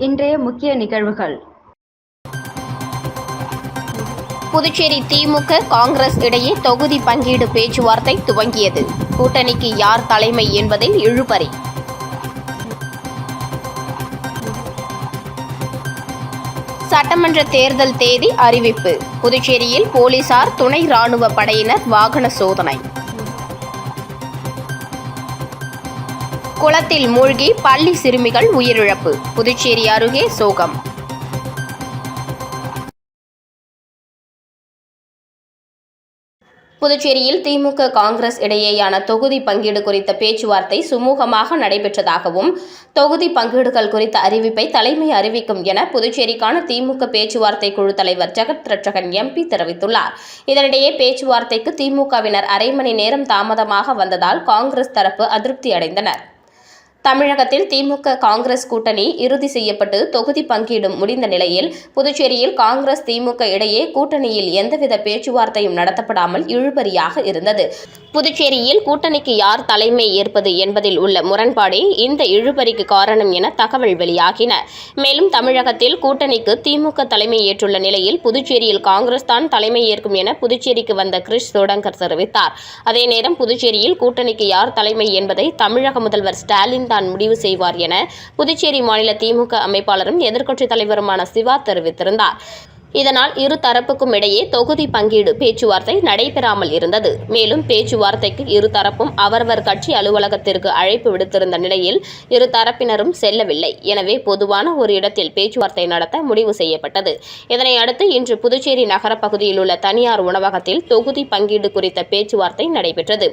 இன்றைய முக்கிய நிகழ்வுகள். புதுச்சேரி திமுக காங்கிரஸ் இடையே தொகுதி பங்கீடு பேச்சுவார்த்தை துவங்கியது. கூட்டணிக்கு யார் தலைமை என்பதில் இழுபறி. சட்டமன்ற தேர்தல் தேதி அறிவிப்பு. புதுச்சேரியில் போலீசார் துணை ராணுவ படையினர் வாகன சோதனை. குளத்தில் மூழ்கி பள்ளி சிறுமிகள் உயிரிழப்பு. புதுச்சேரி அருகே சோகம். புதுச்சேரியில் திமுக காங்கிரஸ் இடையேயான தொகுதி பங்கீடு குறித்த பேச்சுவார்த்தை சுமூகமாக நடைபெற்றதாகவும் தொகுதி பங்கீடுகள் குறித்த அறிவிப்பை தலைமை அறிவிக்கும் என புதுச்சேரிக்கான திமுக பேச்சுவார்த்தை குழு தலைவர் ஜெகத் ரட்சகன் எம்பி தெரிவித்துள்ளார். இதனிடையே பேச்சுவார்த்தைக்கு திமுகவினர் அரை மணி நேரம் தாமதமாக வந்ததால் காங்கிரஸ் தரப்பு அதிருப்தி அடைந்தனர். தமிழகத்தில் திமுக காங்கிரஸ் கூட்டணி இறுதி செய்யப்பட்டு தொகுதி பங்கீடும் முடிந்த நிலையில் புதுச்சேரியில் காங்கிரஸ் திமுக இடையே கூட்டணியில் எந்தவித பேச்சுவார்த்தையும் நடத்தப்படாமல் இழுபறியாக இருந்தது. புதுச்சேரியில் கூட்டணிக்கு யார் தலைமை ஏற்பது என்பதில் உள்ள முரண்பாடே இந்த இழுபறிக்கு காரணம் என தகவல் வெளியாகின. மேலும் தமிழகத்தில் கூட்டணிக்கு திமுக தலைமை ஏற்றுள்ள நிலையில் புதுச்சேரியில் காங்கிரஸ் தான் தலைமை ஏற்கும் என புதுச்சேரிக்கு வந்த கிரிஷ் சோடங்கர் தெரிவித்தார். அதேநேரம் புதுச்சேரியில் கூட்டணிக்கு யார் தலைமை என்பதை தமிழக முதல்வர் ஸ்டாலின் தான் முடிவு செய்வார் என புதுச்சேரி மாநில திமுக அமைப்பாளரும் எதிர்க்கட்சித் தலைவருமான சிவா தெரிவித்திருந்தார். இதனால் இரு தரப்புக்கும் இடையே தொகுதி பங்கீடு பேச்சுவார்த்தை நடைபெறாமல் இருந்தது. மேலும் பேச்சுவார்த்தைக்கு இரு தரப்பும் அவரவர் கட்சி அலுவலகத்திற்கு அழைப்பு விடுத்திருந்த நிலையில் இரு தரப்பினரும் செல்லவில்லை. எனவே பொதுவான ஒரு இடத்தில் பேச்சுவார்த்தை நடத்த முடிவு செய்யப்பட்டது. இதனை அடுத்து இன்று புதுச்சேரி நகர பகுதியில் உள்ள தனியார் உணவகத்தில் தொகுதி பங்கீடு குறித்த பேச்சுவார்த்தை நடைபெற்றது.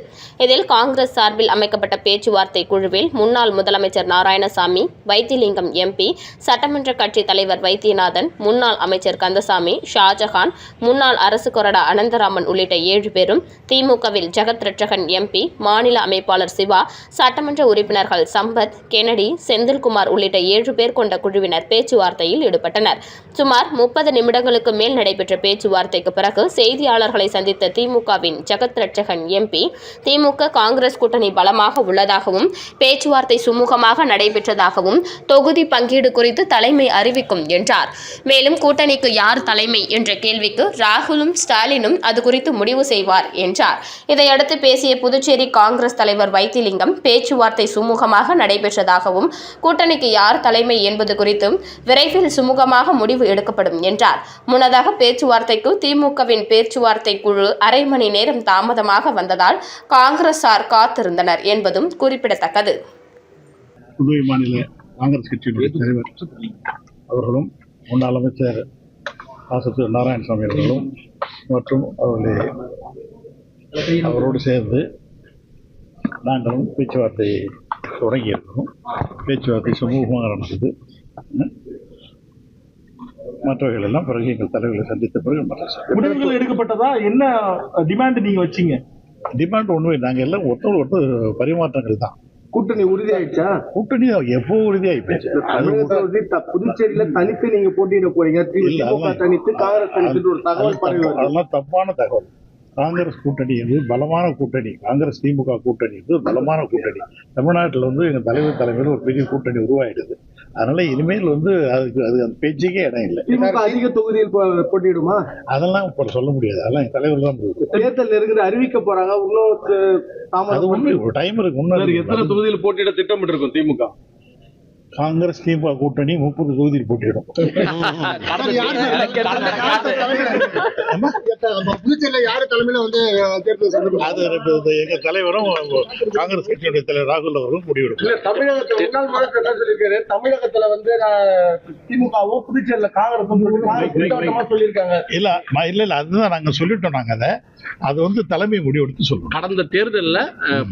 இதில் காங்கிரஸ் சார்பில் அமைக்கப்பட்ட பேச்சுவார்த்தை குழுவில் முன்னாள் முதலமைச்சர் நாராயணசாமி, வைத்திலிங்கம் எம்பி, சட்டமன்ற கட்சி தலைவர் வைத்தியநாதன், முன்னாள் அமைச்சர் கந்தசாமி, ஷாஜகான், முன்னாள் அரசு கொறடா அனந்தராமன் உள்ளிட்ட 7 பேரும், திமுகவில் ஜெகத் ரட்சகன் எம்பி, மாநில அமைப்பாளர் சிவா, சட்டமன்ற உறுப்பினர்கள் சம்பத், கெனடி, செந்தில்குமார் உள்ளிட்ட 7 பேர் கொண்ட குழுவினர் பேச்சுவார்த்தையில் ஈடுபட்டனர். சுமார் 30 நிமிடங்களுக்கு மேல் நடைபெற்ற பேச்சுவார்த்தைக்கு பிறகு செய்தியாளர்களை சந்தித்த திமுகவின் ஜெகத் ரட்சகன் எம்பி, திமுக காங்கிரஸ் கூட்டணி பலமாக உள்ளதாகவும் பேச்சுவார்த்தை சுமூகமாக நடைபெற்றதாகவும் தொகுதி பங்கீடு குறித்து தலைமை அறிவிக்கும் என்றார். மேலும் கூட்டணிக்கு யார் தலைமை என்ற கேள்விக்கு ராகுலும் ஸ்டாலினும் அது குறித்து முடிவு செய்வார் என்றார். இதையடுத்து பேசிய புதுச்சேரி காங்கிரஸ் தலைவர் வைத்திலிங்கம் பேச்சுவார்த்தை சுமூகமாக நடைபெற்றதாகவும் கூட்டணிக்கு யார் தலைமை என்பது குறித்தும் விரைவில் சுமூகமாக முடிவு எடுக்கப்படும் என்றார். முன்னதாக பேச்சுவார்த்தைக்கு திமுகவின் பேச்சுவார்த்தை குழு அரை மணி நேரம் தாமதமாக வந்ததால் காங்கிரசார் காத்திருந்தனர் என்பதும் குறிப்பிடத்தக்கது. புதுவை மாநில காங்கிரஸ் கட்சியினுடைய தலைவர் அவர்களும் முன்னாள் அமைச்சர் நாராயணசாமி அவர்களும் மற்றும் அவரோடு சேர்ந்து நாங்களும் பேச்சுவார்த்தை தொடங்கியிருக்கிறோம். பேச்சுவார்த்தை சுமூகமாக நடந்தது. மற்றவர்கள் எல்லாம் பிறகு எங்கள் தலைவர்களை சந்தித்த பிறகு முடிவுகள் எடுக்கப்பட்டதா? என்ன டிமாண்ட் நீங்க வச்சீங்க? டிமாண்ட் ஒண்ணுமே, நாங்கள் எல்லாம் ஒருத்தர் பரிமாற்றங்கள் தான். கூட்டணி உறுதியாயிடுச்சா? கூட்டணி எப்போ உறுதியாயிடுச்சு. புதுச்சேரியில தனித்து நீங்க போட்டியிட போறீங்க, தனித்து காங்கிரஸ் தனித்து ஒரு தகவல் அதெல்லாம் தப்பான தகவல். காங்கிரஸ் கூட்டணி என்பது பலமான கூட்டணி. காங்கிரஸ் திமுக கூட்டணி என்பது பலமான கூட்டணி. தமிழ்நாட்டில் எங்கள் தலைமையில் ஒரு பெரிய கூட்டணி உருவாயிடுது. அதனால இனிமேல் அதுக்கு அந்த பேச்சுக்கே இடம் இல்லை. அதிக தொகுதியில் போட்டியிடுமா? அதெல்லாம் இப்போ சொல்ல முடியாது. அதெல்லாம் என் தலைவர் தான் தேர்தல் நெருங்கிற அறிவிக்க போறாங்க. அது ஒண்ணு ஒரு டைம் இருக்கு. முன்னாடி எத்தனை தொகுதியில் போட்டியிட திட்டமிட்டு இருக்கும் திமுக? காங்கிரஸ் திமுக கூட்டணி 30 தொகுதியில் போட்டியிடும். புதுச்சேரியில யாரு தலைமையில தேர்தல் எங்க தலைவரும் காங்கிரஸ் கட்சியுடைய தலைவர் ராகுல் அவர்களும் முடிவெடுக்கும். தமிழகத்துல தமிழகத்துல திமுகவும் புதுச்சேரியில காங்கிரஸ் சொல்லியிருக்காங்க. இல்ல அதுதான் நாங்க சொல்லிட்டோம். நாங்க அது தலைமை முடிவெடுத்து சொல்லுவோம். கடந்த தேர்தல்ல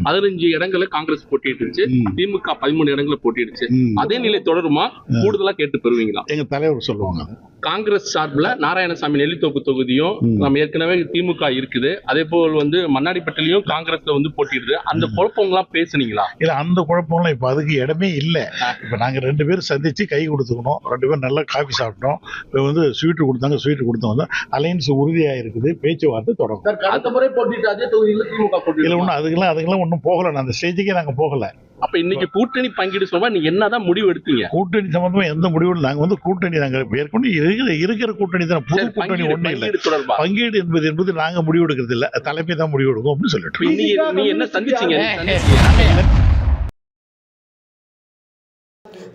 15 இடங்களில் காங்கிரஸ் போட்டிட்டு இருந்துச்சு, திமுக 13 இடங்களில் போட்டிடுச்சு. அதே நிலை தொடருமா? கூடுதலா கேட்டு பெறுவீங்களா? எங்க தலைவர் சொல்லுவாங்க. காங்கிரஸ் சார்பில் நாராயணசாமி நெல்லித்தோப்பு தொகுதியும் நம்ம ஏற்கனவே திமுக இருக்குது, அதே போல் மண்ணாடிப்பட்டிலையும் காங்கிரஸ்ல போட்டிடுது. அந்த குழப்பங்கள்லாம் பேசுனீங்களா? இல்ல அந்த குழப்பம்லாம் இப்ப அதுக்கு இடமே இல்லை. இப்ப நாங்க 2 பேரும் சந்திச்சு கை கொடுத்துக்கணும். 2 பேரும் நல்லா காஃபி சாப்பிட்டோம். இப்ப ஸ்வீட்டு கொடுத்தாங்க, ஸ்வீட்டு கொடுத்தோம். அலையன்ஸ் உறுதியா இருக்குது. பேச்சுவார்த்தை தொடரும். அடுத்த முறை போட்டிட்டு அதே தொகுதியில் திமுக போட்டி இல்ல ஒன்றும் அதுக்கெல்லாம் ஒன்றும் போகல. அந்த ஸ்டேஜுக்கே நாங்க போகல. அப்ப இன்னைக்கு கூட்டணி பங்கீடு சொல்லுவா நீங்க என்னதான் முடிவு எடுத்தீங்க? கூட்டணி சம்பந்தமா எந்த முடிவும் நாங்க கூட்டணி நாங்க ஏற்கனவே இருக்கிற கூட்டணி தான், புது கூட்டணி ஒண்ணு இல்லை. தொடர்பா பங்கீடு என்பது நாங்க முடிவு எடுக்கிறது இல்ல, தலைமை தான் முடிவு எடுக்கும் அப்படின்னு சொல்லிட்டு. நீ என்ன சந்திச்சீங்க?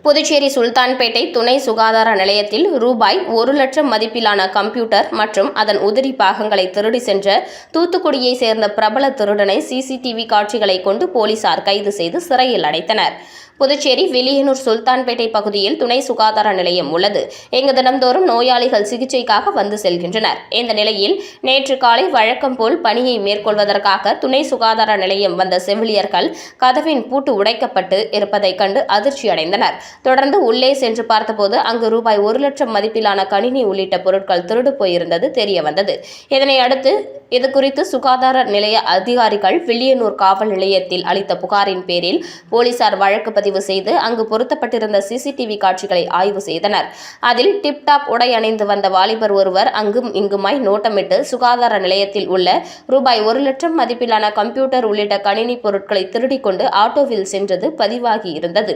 புதுச்சேரி சுல்தான்பேட்டை துணை சுகாதார நிலையத்தில் ரூபாய் 1,00,000 மதிப்பிலான கம்ப்யூட்டர் மற்றும் அதன் உதிரி பாகங்களை திருடி சென்ற தூத்துக்குடியை சேர்ந்த பிரபல திருடனை சிசிடிவி காட்சிகளை கொண்டு போலீசார் கைது செய்து சிறையில் அடைத்தனர். புதுச்சேரி வில்லியனூர் சுல்தான்பேட்டை பகுதியில் துணை சுகாதார நிலையம் உள்ளது. இங்கு தினம்தோறும் நோயாளிகள் சிகிச்சைக்காக வந்து செல்கின்றனர். இந்த நிலையில் நேற்று காலை வழக்கம் போல் பணியை மேற்கொள்வதற்காக துணை சுகாதார நிலையம் வந்த செவிலியர்கள் கதவின் பூட்டு உடைக்கப்பட்டு இருப்பதைக் கண்டு அதிர்ச்சி அடைந்தனர். தொடர்ந்து உள்ளே சென்று பார்த்தபோது அங்கு ரூபாய் 1,00,000 மதிப்பிலான கணினி உள்ளிட்ட பொருட்கள் திருடு போயிருந்தது தெரிய வந்தது. இதனை அடுத்து இதுகுறித்து சுகாதார நிலைய அதிகாரிகள் வில்லியனூர் காவல் நிலையத்தில் அளித்த புகாரின் பேரில் போலீசார் வழக்கு பதிவு செய்து அங்கு பொருத்தப்பட்டிருந்த சிசிடிவி காட்சிகளை ஆய்வு செய்தனர். அதில் டிப்டாப் உடை அணிந்து வந்த வாலிபர் ஒருவர் அங்கும் இங்குமாய் நோட்டமிட்டு சுகாதார நிலையத்தில் உள்ள ரூபாய் 1,00,000 மதிப்பிலான கம்ப்யூட்டர் உள்ளிட்ட கணினி பொருட்களை திருடிக்கொண்டு ஆட்டோவில் சென்றது பதிவாகி இருந்தது.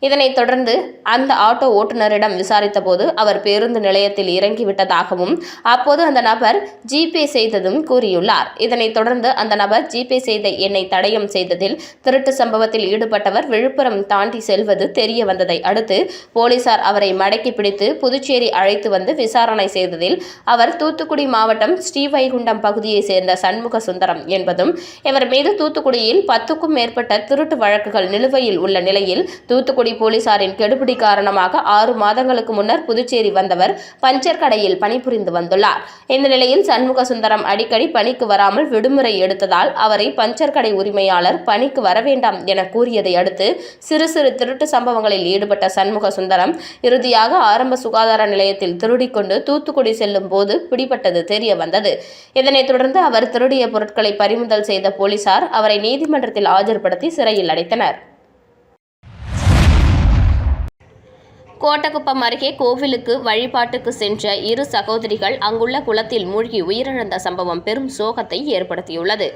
இதனைத் தொடர்ந்து அந்த ஆட்டோ ஓட்டுநரிடம் விசாரித்தபோது அவர் பேருந்து நிலையத்தில் இறங்கிவிட்டதாகவும் அப்போது அந்த நபர் ஜிபே செய்ததும் கூறியுள்ளார். இதனைத் தொடர்ந்து அந்த நபர் ஜிபே செய்த எண்ணை தடயம் செய்ததில் திருட்டு சம்பவத்தில் ஈடுபட்டவர் விழுப்புரம் தாண்டி செல்வது தெரிய வந்ததை அடுத்து போலீசார் அவரை மடக்கி பிடித்து புதுச்சேரி அழைத்து வந்து விசாரணை செய்ததில் அவர் தூத்துக்குடி மாவட்டம் ஸ்ரீவைகுண்டம் பகுதியை சேர்ந்த சண்முக சுந்தரம் என்பதும் இவர் மீது தூத்துக்குடியில் 10க்கும் மேற்பட்ட திருட்டு வழக்குகள் நிலுவையில் உள்ள நிலையில் தூத்துக்குடி போலீசாரின் கெடுபிடி காரணமாக 6 மாதங்களுக்கு முன்னர் புதுச்சேரி வந்தவர் பஞ்சர் கடையில் பணிபுரிந்து வந்துள்ளார். இந்த நிலையில் சண்முக சுந்தரம் அடிக்கடி பணிக்கு வராமல் விடுமுறை எடுத்ததால் அவரை பஞ்சர் கடை உரிமையாளர் பணிக்கு வர வேண்டாம் என கூறியதை அடுத்து சிறு சிறு திருட்டு சம்பவங்களில் ஈடுபட்ட சண்முக சுந்தரம் இறுதியாக ஆரம்ப சுகாதார நிலையத்தில் திருடிக்கொண்டு தூத்துக்குடி செல்லும் போது பிடிபட்டது தெரிய வந்தது. இதனைத் தொடர்ந்து அவர் திருடிய பொருட்களை பறிமுதல் செய்த போலீசார் அவரை நீதிமன்றத்தில் ஆஜர்படுத்தி சிறையில் அடைத்தனர். கோட்டக்குப்பம் அருகே கோவிலுக்கு வழிபாட்டுக்கு சென்ற 2 சகோதரிகள் அங்குள்ள குளத்தில் மூழ்கி உயிரிழந்த சம்பவம் பெரும் சோகத்தை ஏற்படுத்தியுள்ளது.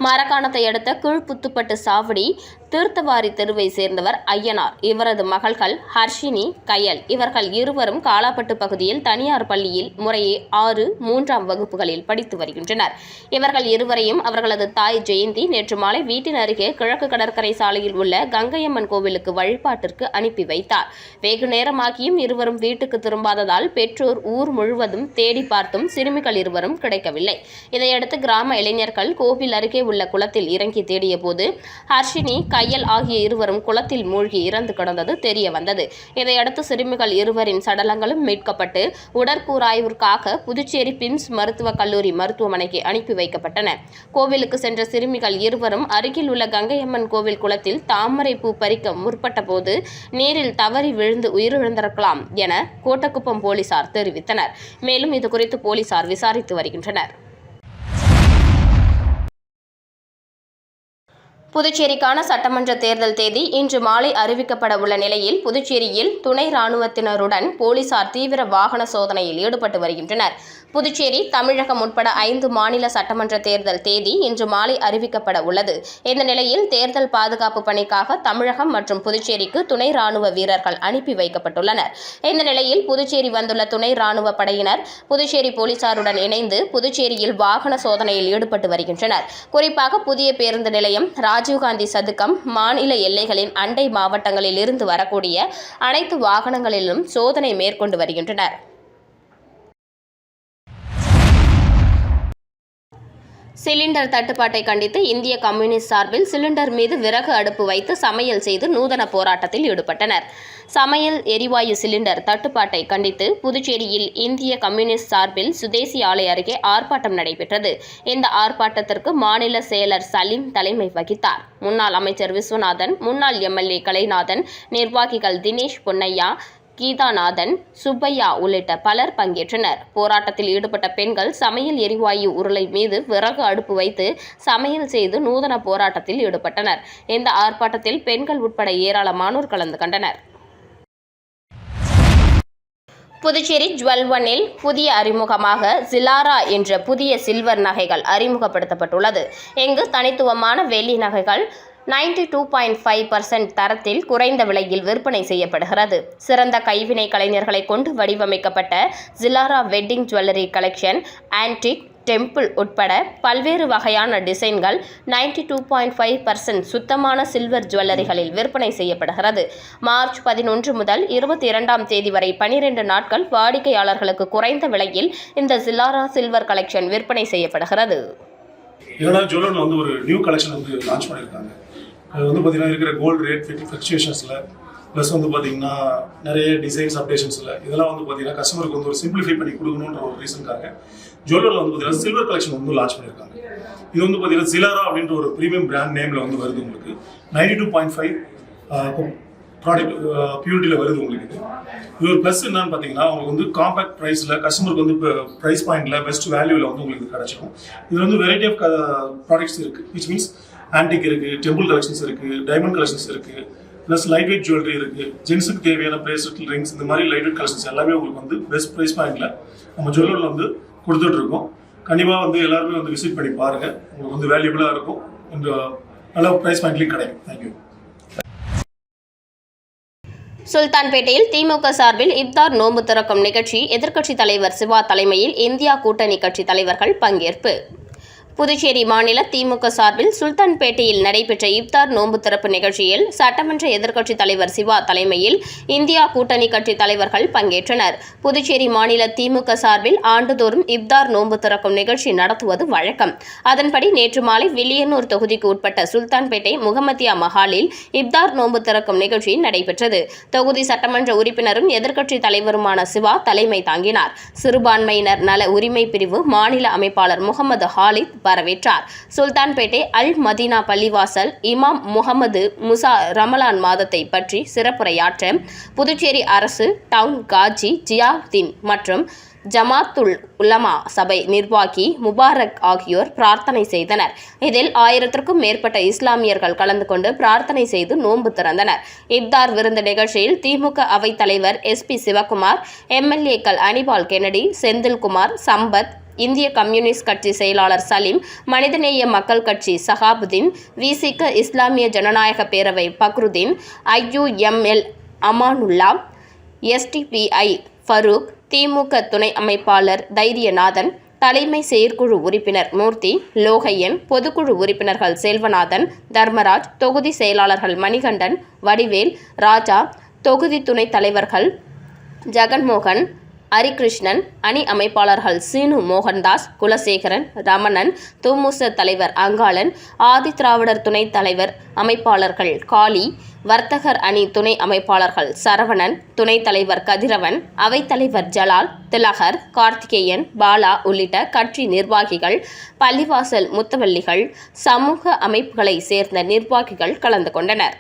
மரக்காணத்தை அடுத்த கீழ்புத்துப்பட்டு சாவடி தீர்த்தவாரி தெருவை சேர்ந்தவர் ஐயனார். இவரது மகள்கள் ஹர்ஷினி, கயல். இவர்கள் இருவரும் காலாப்பட்டு பகுதியில் தனியார் பள்ளியில் முறையே 6, 3ஆம் வகுப்புகளில் படித்து வருகின்றனர். இவர்கள் இருவரையும் அவர்களது தாய் ஜெயந்தி நேற்று மாலை வீட்டின் அருகே கிழக்கு கடற்கரை சாலையில் உள்ள கங்கையம்மன் கோவிலுக்கு வழிபாட்டிற்கு அனுப்பி வைத்தார். வெகு நேரமாகியும் இருவரும் வீட்டுக்கு திரும்பாததால் பெற்றோர் ஊர் முழுவதும் தேடி பார்த்தும் சிறுமிகள் இருவரும் கிடைக்கவில்லை. இதையடுத்து கிராம இளைஞர்கள் கோவில் அருகே உள்ள குளத்தில் இறங்கி தேடிய போது ஹர்ஷினி, கையல் ஆகிய இருவரும் குளத்தில் மூழ்கி இறந்து கிடந்தது தெரிய வந்தது. இதையடுத்து சிறுமிகள் இருவரின் சடலங்களும் மீட்கப்பட்டு உடற்கூறாய்விற்காக புதுச்சேரி பிம்ஸ் மருத்துவக் கல்லூரி மருத்துவமனைக்கு அனுப்பி வைக்கப்பட்டன. கோவிலுக்கு சென்ற சிறுமிகள் இருவரும் அருகில் உள்ள கங்கையம்மன் கோவில் குளத்தில் தாமரை பூ பறிக்க முற்பட்ட போது நீரில் தவறி விழுந்து உயிரிழந்திருக்கலாம் என கோட்டக்குப்பம் போலீசார் தெரிவித்தனர். மேலும் இதுகுறித்து போலீசார் விசாரித்து வருகின்றனர். புதுச்சேரிக்கான சட்டமன்ற தேர்தல் தேதி இன்று மாலை அறிவிக்கப்பட உள்ள நிலையில் புதுச்சேரியில் துணை ராணுவத்தினருடன் போலீசார் தீவிர வாகன சோதனையில் ஈடுபட்டு வருகின்றனர். புதுச்சேரி, தமிழகம் உட்பட 5 மாநில சட்டமன்ற தேர்தல் தேதி இன்று மாலை அறிவிக்கப்பட உள்ளது. இந்த நிலையில் தேர்தல் பாதுகாப்பு பணிக்காக தமிழகம் மற்றும் புதுச்சேரிக்கு துணை ராணுவ வீரர்கள் அனுப்பி வைக்கப்பட்டுள்ளனர். இந்த நிலையில் புதுச்சேரி வந்துள்ள துணை ராணுவ படையினர் புதுச்சேரி போலீசாருடன் இணைந்து புதுச்சேரியில் வாகன சோதனையில் ஈடுபட்டு வருகின்றனர். குறிப்பாக புதிய பேருந்து நிலையம், ராஜீவ்காந்தி சதுக்கம், மாநில எல்லைகளின் அண்டை மாவட்டங்களில் இருந்து வரக்கூடிய அனைத்து வாகனங்களிலும் சோதனை மேற்கொண்டு வருகின்றனர். சிலிண்டர் தட்டுப்பாட்டை கண்டித்து இந்திய கம்யூனிஸ்ட் சார்பில் சிலிண்டர் மீது விறகு அடுப்பு வைத்து சமையல் செய்து நூதன போராட்டத்தில் ஈடுபட்டனர். சமையல் எரிவாயு சிலிண்டர் தட்டுப்பாட்டை கண்டித்து புதுச்சேரியில் இந்திய கம்யூனிஸ்ட் சார்பில் சுதேசி ஆலை அருகே ஆர்ப்பாட்டம் நடைபெற்றது. இந்த ஆர்ப்பாட்டத்திற்கு மாநில செயலர் சலீம் தலைமை வகித்தார். முன்னாள் அமைச்சர் விஸ்வநாதன், முன்னாள் எம்எல்ஏ கலைநாதன், நிர்வாகிகள் தினேஷ் பொன்னையா, கீதாநாதன், சுப்பையா உள்ளிட்ட பலர் பங்கேற்றனர். போராட்டத்தில் ஈடுபட்ட பெண்கள் சமையல் எரிவாயு உருளை மீது விறகு அடுப்பு வைத்து சமையல் செய்து நூதன போராட்டத்தில் ஈடுபட்டனர். இந்த ஆர்ப்பாட்டத்தில் பெண்கள் உட்பட ஏராளமானோர் கலந்து கொண்டனர். புதுச்சேரி ஜுவல் ஒன்னில் புதிய அறிமுகமாக ஜிலாரா என்ற புதிய சில்வர் நகைகள் அறிமுகப்படுத்தப்பட்டுள்ளது. இங்கு தனித்துவமான வெள்ளி நகைகள் 92.5% தரத்தில் குறைந்த விலையில் விற்பனை செய்யப்படுகிறது. சிறந்த கைவினை கலைஞர்களை கொண்டு வடிவமைக்கப்பட்ட Jilara wedding jewellery collection, antique, temple உட்பட பல்வேறு வகையான டிசைன்கள் 92.5% சுத்தமான சில்வர் ஜுவல்லரிகளில் விற்பனை செய்யப்படுகிறது. மார்ச் 11 முதல் 22ஆம் தேதி வரை 12 நாட்கள் வாடிக்கையாளர்களுக்கு குறைந்த விலையில் இந்த ஜிலாரா சில்வர் கலெக்ஷன் விற்பனை செய்யப்படுகிறது. ஏன்னா ஜுவல்லரில் வந்து ஒரு நியூ கலெக்ஷன் வந்து லான்ச் பண்ணியிருக்காங்க. அது வந்து பார்த்தீங்கன்னா இருக்கிற கோல்டு ரேட் ஃப்ளக்சுவேஷன்ஸில் ப்ளஸ் வந்து பார்த்தீங்கன்னா நிறைய டிசைன்ஸ் அப்டேஷன்ஸில் இதெல்லாம் வந்து பார்த்தீங்கன்னா கஸ்டமருக்கு வந்து ஒரு சிம்பிளிஃபை பண்ணி கொடுக்கணுன்ற ஒரு ரீசனுக்காக ஜுவல்லரில் வந்து பார்த்தீங்கன்னா சில்வர் கலெக்ஷன் வந்து லான்ச் பண்ணியிருக்காங்க. இது வந்து பார்த்தீங்கன்னா ஜிலாரா அப்படின்ற ஒரு ப்ரீமியம் பிராண்ட் நேமில் வந்து வருது. உங்களுக்கு 92.5 ப்ராடக்ட் பியூரிட்டியில் வருது. உங்களுக்கு இது ஒரு ப்ளஸ் என்னன்னு பார்த்தீங்கன்னா உங்களுக்கு வந்து காம்பேக்ட் ப்ரைஸில் கஸ்டமருக்கு வந்து இப்போ ப்ரைஸ் பாயிண்டில் பெஸ்ட் வேல்யூவில் வந்து உங்களுக்கு கிடைச்சிடும். இதில் வந்து வெரைட்டி ஆஃப் ப்ராடக்ட்ஸ் இருக்குது. விச் மீன்ஸ் ஆன்டிக் இருக்குது, டெம்பிள் கலெக்ஷன்ஸ் இருக்குது, டைமண்ட் கலெக்ஷன்ஸ் இருக்குது, ப்ளஸ் லைட் வெயிட் ஜுவல்லரி இருக்குது, ஜென்ஸுக்கு தேவையான பிரேஸ்லெட், ரிங்ஸ், இந்த மாதிரி லைட் வெயிட் கலெக்ஷன்ஸ் எல்லாமே உங்களுக்கு வந்து பெஸ்ட் ப்ரைஸ் பாயிண்டில் நம்ம ஜுவல்லரில் வந்து கொடுத்துட்ருக்கோம். கண்டிப்பாக வந்து எல்லாருமே வந்து விசிட் பண்ணி பாருங்கள். உங்களுக்கு வந்து வேல்யூபிளாக இருக்கும். நல்ல ப்ரைஸ் பாயிண்ட்லேயும் கிடைக்கும். தேங்க்யூ. சுல்தான்பேட்டையில் திமுக சார்பில் இப்தார் நோன்பு திறக்கும் நிகழ்ச்சி எதிர்க்கட்சித் தலைவர் சிவா தலைமையில் இந்தியா கூட்டணி கட்சி தலைவர்கள் பங்கேற்பு. புதுச்சேரி மாநில திமுக சார்பில் சுல்தான்பேட்டையில் நடைபெற்ற இப்தார் நோன்பு திறப்பு நிகழ்ச்சியில் சட்டமன்ற எதிர்க்கட்சித் தலைவர் சிவா தலைமையில் இந்தியா கூட்டணி கட்சி தலைவர்கள் பங்கேற்றனர். புதுச்சேரி மாநில திமுக சார்பில் ஆண்டுதோறும் இப்தார் நோன்பு திறக்கும் நிகழ்ச்சி நடத்துவது வழக்கம். அதன்படி நேற்று மாலை வில்லியனூர் தொகுதிக்கு உட்பட்ட சுல்தான்பேட்டை முகமதியா மஹாலில் இப்தார் நோன்பு திறக்கும் நிகழ்ச்சி நடைபெற்றது. தொகுதி சட்டமன்ற உறுப்பினரும் எதிர்க்கட்சித் தலைவருமான சிவா தலைமை தாங்கினார். சிறுபான்மையினர் நல உரிமை பிரிவு மாநில அமைப்பாளர் முகமது ஹாலித் வரவேற்றார். சுல்தான்பேட்டை அல் மதீனா பள்ளிவாசல் இமாம் முகமது முசா ரமலான் மாதத்தை பற்றி சிறப்புரையாற்ற புதுச்சேரி அரசு டவுன் காஜி ஜியாவுதீன் மற்றும் ஜமாத்துல் உலமா சபை நிர்வாகி முபாரக் ஆகியோர் பிரார்த்தனை செய்தனர். இதில் 1000க்கும் மேற்பட்ட இஸ்லாமியர்கள் கலந்து கொண்டு பிரார்த்தனை செய்து நோன்பு திறந்தனர். இப்தார் விருந்து நிகழ்ச்சியில் திமுக அவைத் தலைவர் SP சிவகுமார், MLAக்கள் அனிபால் கென்னடி, செந்தில்குமார், சம்பத், இந்திய கம்யூனிஸ்ட் கட்சி செயலாளர் சலீம், மனிதநேய மக்கள் கட்சி சகாபுதீன், VCK இஸ்லாமிய ஜனநாயக பேரவை பக்ருதீன், IUML அமானுல்லா, STPI ஃபரூக், திமுக துணை அமைப்பாளர் தைரியநாதன், தலைமை செயற்குழு உறுப்பினர் மூர்த்தி, லோகையன், பொதுக்குழு உறுப்பினர்கள் செல்வநாதன், தர்மராஜ், தொகுதி செயலாளர்கள் மணிகண்டன், வடிவேல், ராஜா, தொகுதி துணைத் தலைவர்கள் ஜெகன்மோகன், ஹரிகிருஷ்ணன், அணி அமைப்பாளர்கள் சீனு மோகன்தாஸ், குலசேகரன், ரமணன், துமுச தலைவர் அங்காளன், ஆதிதிராவிடர் துணைத் தலைவர் அமைப்பாளர்கள் காளி, வர்த்தகர் அணி துணை அமைப்பாளர்கள் சரவணன், துணைத் தலைவர் கதிரவன், அவைத்தலைவர் ஜலால், திலகர், கார்த்திகேயன், பாலா உள்ளிட்ட கட்சி நிர்வாகிகள், பள்ளிவாசல் முத்தவல்லிகள், சமூக அமைப்புகளை சேர்ந்த நிர்வாகிகள் கலந்து கொண்டனர்.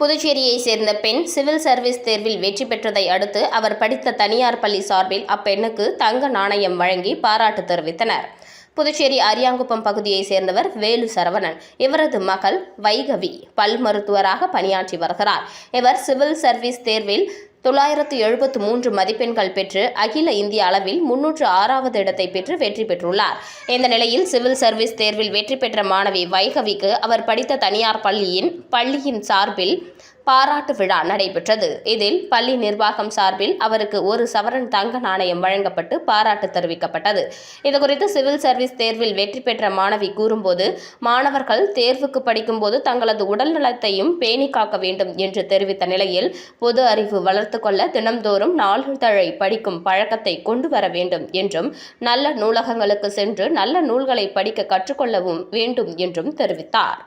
புதுச்சேரியை சேர்ந்த பெண் சிவில் சர்வீஸ் தேர்வில் வெற்றி பெற்றதை அடுத்து அவர் படித்த தனியார் பள்ளி சார்பில் அப்பெண்ணுக்கு தங்க நாணயம் வழங்கி பாராட்டு தெரிவித்தனர். புதுச்சேரி அரியாங்குப்பம் பகுதியை சேர்ந்தவர் வேலு சரவணன். இவரது மகள் வைகவி பல் மருத்துவராக பணியாற்றி வருகிறார். இவர் சிவில் சர்வீஸ் தேர்வில் 973 மதிப்பெண்கள் பெற்று அகில இந்திய அளவில் 306வது இடத்தை பெற்று வெற்றி பெற்றுள்ளார். இந்த நிலையில் சிவில் சர்வீஸ் தேர்வில் வெற்றி பெற்ற மாணவி வைகவிக்கு அவர் படித்த தனியார் பள்ளியின் சார்பில் பாராட்டு விழா நடைபெற்றது. இதில் பள்ளி நிர்வாகம் சார்பில் அவருக்கு 1 சவரன் தங்க நாணயம் வழங்கப்பட்டு பாராட்டு தெரிவிக்கப்பட்டது. இதுகுறித்து சிவில் சர்வீஸ் தேர்வில் வெற்றி பெற்ற மாணவி கூறும்போது, மாணவர்கள் தேர்வுக்கு படிக்கும்போது தங்களது உடல் நலத்தையும் பேணி காக்க வேண்டும் என்று தெரிவித்த நிலையில், பொது அறிவு வளர்த்து கொள்ள தினம்தோறும் நாளிதழை படிக்கும் பழக்கத்தை கொண்டு வர வேண்டும் என்றும், நல்ல நூலகங்களுக்கு சென்று நல்ல நூல்களை படிக்க கற்றுக்கொள்ளவும் வேண்டும் என்றும் தெரிவித்தார்.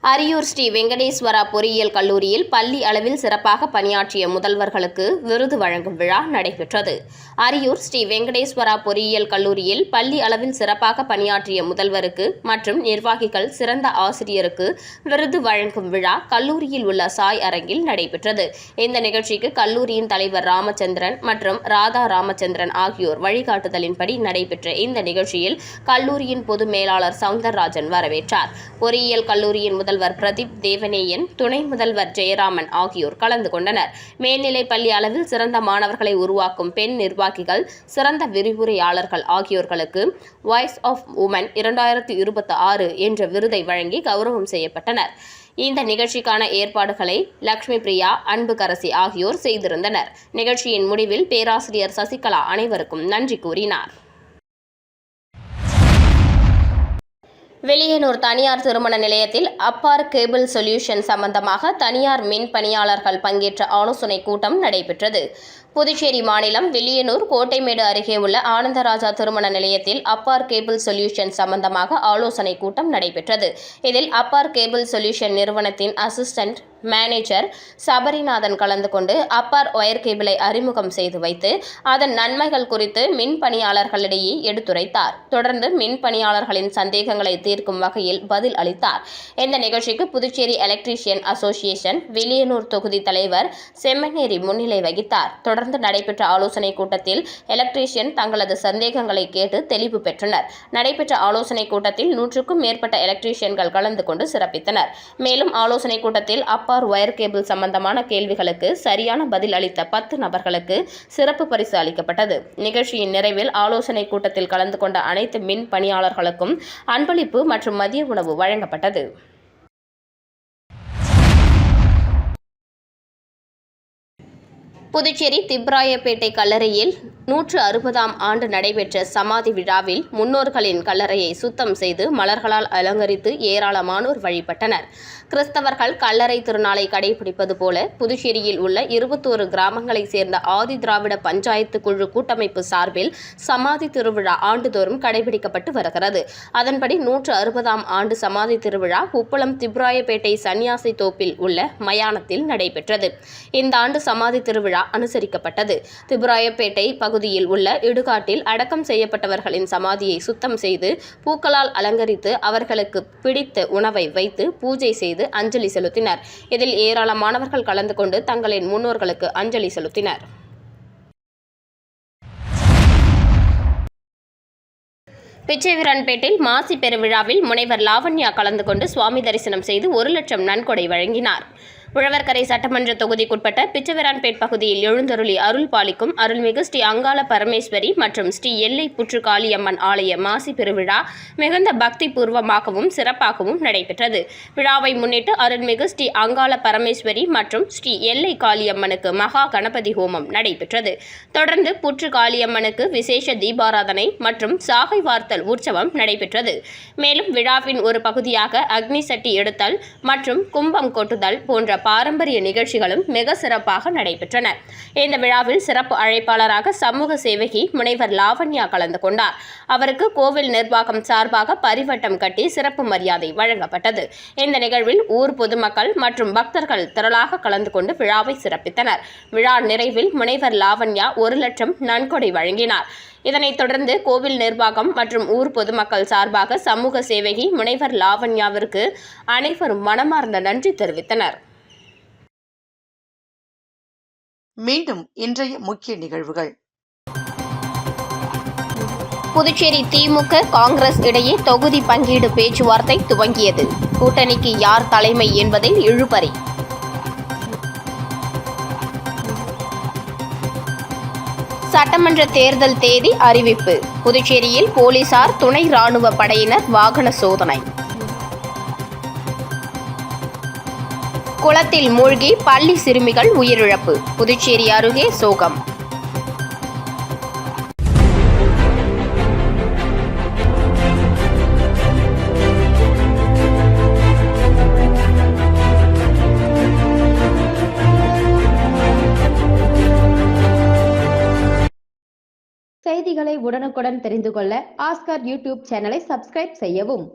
அரியூர் ஸ்ரீ வெங்கடேஸ்வரா பொறியியல் கல்லூரியில் பள்ளி அளவில் சிறப்பாக பணியாற்றிய முதல்வர்களுக்கு விருது வழங்கும் விழா நடைபெற்றது. அரியூர் ஸ்ரீ வெங்கடேஸ்வரா பொறியியல் கல்லூரியில் பள்ளி அளவில் சிறப்பாக பணியாற்றிய முதல்வருக்கு மற்றும் நிர்வாகிகள், சிறந்த ஆசிரியருக்கு விருது வழங்கும் விழா கல்லூரியில் உள்ள சாய் அரங்கில் நடைபெற்றது. இந்த நிகழ்ச்சிக்கு கல்லூரியின் தலைவர் ராமச்சந்திரன் மற்றும் ராதா ராமச்சந்திரன் ஆகியோர் வழிகாட்டுதலின்படி நடைபெற்ற இந்த நிகழ்ச்சியில் கல்லூரியின் பொது மேலாளர் சவுந்தரராஜன் வரவேற்றார். பொறியியல் கல்லூரியின் முதல்வர் முதல்வர் பிரதீப் தேவநேயன், துணை முதல்வர் ஜெயராமன் ஆகியோர் கலந்து கொண்டனர். மேல்நிலைப் பள்ளி அளவில் சிறந்த மாணவர்களை உருவாக்கும் பெண் நிர்வாகிகள், சிறந்த விரிவுரையாளர்கள் ஆகியோர்களுக்கு வாய்ஸ் ஆஃப் உமன் 2026 என்ற விருதை வழங்கி கௌரவம் செய்யப்பட்டனர். இந்த நிகழ்ச்சிக்கான ஏற்பாடுகளை லட்சுமி பிரியா, அன்புக்கரசி ஆகியோர் செய்திருந்தனர். நிகழ்ச்சியின் முடிவில் பேராசிரியர் சசிகலா அனைவருக்கும் நன்றி கூறினார். வெளியனூர் தனியார் திருமண நிலையத்தில் அப்பார் கேபிள் சொல்யூஷன் சம்பந்தமாக தனியார் மின் பணியாளர்கள் பங்கேற்ற ஆலோசனைக் கூட்டம் நடைபெற்றது. புதுச்சேரி மாநிலம் வில்லியனூர் கோட்டைமேடு அருகே உள்ள ஆனந்தராஜா திருமண நிலையத்தில் அப்பார் கேபிள் சொல்யூஷன் சம்பந்தமாக ஆலோசனைக் கூட்டம் நடைபெற்றது. இதில் அப்பார் கேபிள் சொல்யூஷன் நிறுவனத்தின் அசிஸ்டன்ட் மேனேஜர் சபரிநாதன் கலந்து கொண்டு அப்பார் ஒயர் கேபிளை அறிமுகம் செய்து வைத்து அதன் நன்மைகள் குறித்து மின் பணியாளர்களிடையே எடுத்துரைத்தார். தொடர்ந்து மின் பணியாளர்களின் சந்தேகங்களை தீர்க்கும் வகையில் பதில் அளித்தார். இந்த நிகழ்ச்சிக்கு புதுச்சேரி எலக்ட்ரீஷியன் அசோசியேஷன் வில்லியனூர் தொகுதி தலைவர் செம்மனேரி முன்னிலை வகித்தார். தொடர்ந்து நடைபெற்ற ஆலோசனைக் கூட்டத்தில் எலக்ட்ரீஷியன் தங்களது சந்தேகங்களை கேட்டு தெளிவு பெற்றனர். நடைபெற்ற ஆலோசனைக் கூட்டத்தில் 100க்கும் மேற்பட்ட எலக்ட்ரீஷியன்கள் கலந்து கொண்டு சிறப்பித்தனர். மேலும் ஆலோசனைக் கூட்டத்தில் அப்பார் ஒயர் கேபிள் சம்பந்தமான கேள்விகளுக்கு சரியான பதில் அளித்த 10 நபர்களுக்கு சிறப்பு பரிசு அளிக்கப்பட்டது. நிகழ்ச்சியின் நிறைவில் ஆலோசனைக் கூட்டத்தில் கலந்து கொண்ட அனைத்து மின் பணியாளர்களுக்கும் அன்பளிப்பு மற்றும் மதிய உணவு வழங்கப்பட்டது. புதுச்சேரி திப்ராயப்பேட்டை கல்லறையில் 160ஆம் ஆண்டு நடைபெற்ற சமாதி விழாவில் முன்னோர்களின் கல்லறையை சுத்தம் செய்து மலர்களால் அலங்கரித்து ஏராளமானோர் வழிபட்டனர். கிறிஸ்தவர்கள் கல்லறை திருநாளை கடைபிடிப்பது போல புதுச்சேரியில் உள்ள 21 கிராமங்களைச் சேர்ந்த ஆதி திராவிட பஞ்சாயத்து குழு கூட்டமைப்பு சார்பில் சமாதி திருவிழா ஆண்டுதோறும் கடைபிடிக்கப்பட்டு வருகிறது. அதன்படி 160ஆம் ஆண்டு சமாதி திருவிழா உப்பளம் திப்ராயப்பேட்டை சன்னியாசி தோப்பில் உள்ள மயானத்தில் நடைபெற்றது. இந்த ஆண்டு சமாதி திருவிழா அனுசரிக்கப்பட்டது. திப்ராயப்பேட்டை பகுதியில் உள்ள இடுகாட்டில் அடக்கம் செய்யப்பட்டவர்களின் சமாதியை சுத்தம் செய்து பூக்களால் அலங்கரித்து அவர்களுக்கு பிடித்த உணவை வைத்து பூஜை செய்து அஞ்சலி செலுத்தினர். இதில் ஏராளமானவர்கள் கலந்து கொண்டு தங்களின் முன்னோர்களுக்கு அஞ்சலி செலுத்தினர். பிச்சைவீரன்பேட்டில் மாசி பெருவிழாவில் முனைவர் லாவண்யா கலந்து கொண்டு சுவாமி தரிசனம் செய்து 1 லட்சம் நன்கொடை வழங்கினார். உழவர்கரை சட்டமன்ற தொகுதிக்குட்பட்ட பிச்சைவீரன்பேட் பகுதியில் எழுந்தருளி அருள் பாலிக்கும் அருள்மிகு ஸ்ரீ அங்காள பரமேஸ்வரி மற்றும் ஸ்ரீ எல்லை புற்று காளியம்மன் ஆலய மாசி பெருவிழா மிகுந்த பக்தி பூர்வமாகவும் சிறப்பாகவும் நடைபெற்றது. விழாவை முன்னிட்டு அருள்மிகு ஸ்ரீ அங்காள பரமேஸ்வரி மற்றும் ஸ்ரீ எல்லை காளியம்மனுக்கு மகா கணபதி ஹோமம் நடைபெற்றது. தொடர்ந்து புற்று காளியம்மனுக்கு விசேஷ தீபாராதனை மற்றும் சாகை வார்த்தல் உற்சவம் நடைபெற்றது. மேலும் விழாவின் ஒரு பகுதியாக அக்னி சட்டி எடுத்தல் மற்றும் கும்பம் கொட்டுதல் போன்ற பாரம்பரிய நிகழ்ச்சிகளும் மிக சிறப்பாக நடைபெற்றன. இந்த விழாவில் சிறப்பு அழைப்பாளராக சமூக சேவகி முனைவர் லாவண்யா கலந்து கொண்டார். அவருக்கு கோவில் நிர்வாகம் சார்பாக பரிவட்டம் கட்டி சிறப்பு மரியாதை வழங்கப்பட்டது. இந்த நிகழ்வில் ஊர் பொதுமக்கள் மற்றும் பக்தர்கள் திரளாக கலந்து கொண்டு விழாவை சிறப்பித்தனர். விழா நிறைவில் முனைவர் லாவண்யா 1 லட்சம் நன்கொடை வழங்கினார். இதனைத் தொடர்ந்து கோவில் நிர்வாகம் மற்றும் ஊர் பொதுமக்கள் சார்பாக சமூக சேவகி முனைவர் லாவண்யாவிற்கு அனைவரும் மனமார்ந்த நன்றி தெரிவித்தனர். மீண்டும் இன்றைய முக்கிய நிகழ்வுகள். புதுச்சேரி திமுக காங்கிரஸ் இடையே தொகுதி பங்கீடு பேச்சுவார்த்தை துவங்கியது. கூட்டணிக்கு யார் தலைமை என்பதில் இழுபறி. சட்டமன்ற தேர்தல் தேதி அறிவிப்பு. புதுச்சேரியில் போலீசார், துணை ராணுவ படையினர் வாகன சோதனை. குளத்தில் மூழ்கி பள்ளி சிறுமிகள் உயிரிழப்பு. புதுச்சேரி அருகே சோகம். செய்திகளை உடனுக்குடன் தெரிந்து கொள்ள ஆஸ்கார் யூடியூப் சேனலை சப்ஸ்கிரைப் செய்யவும்.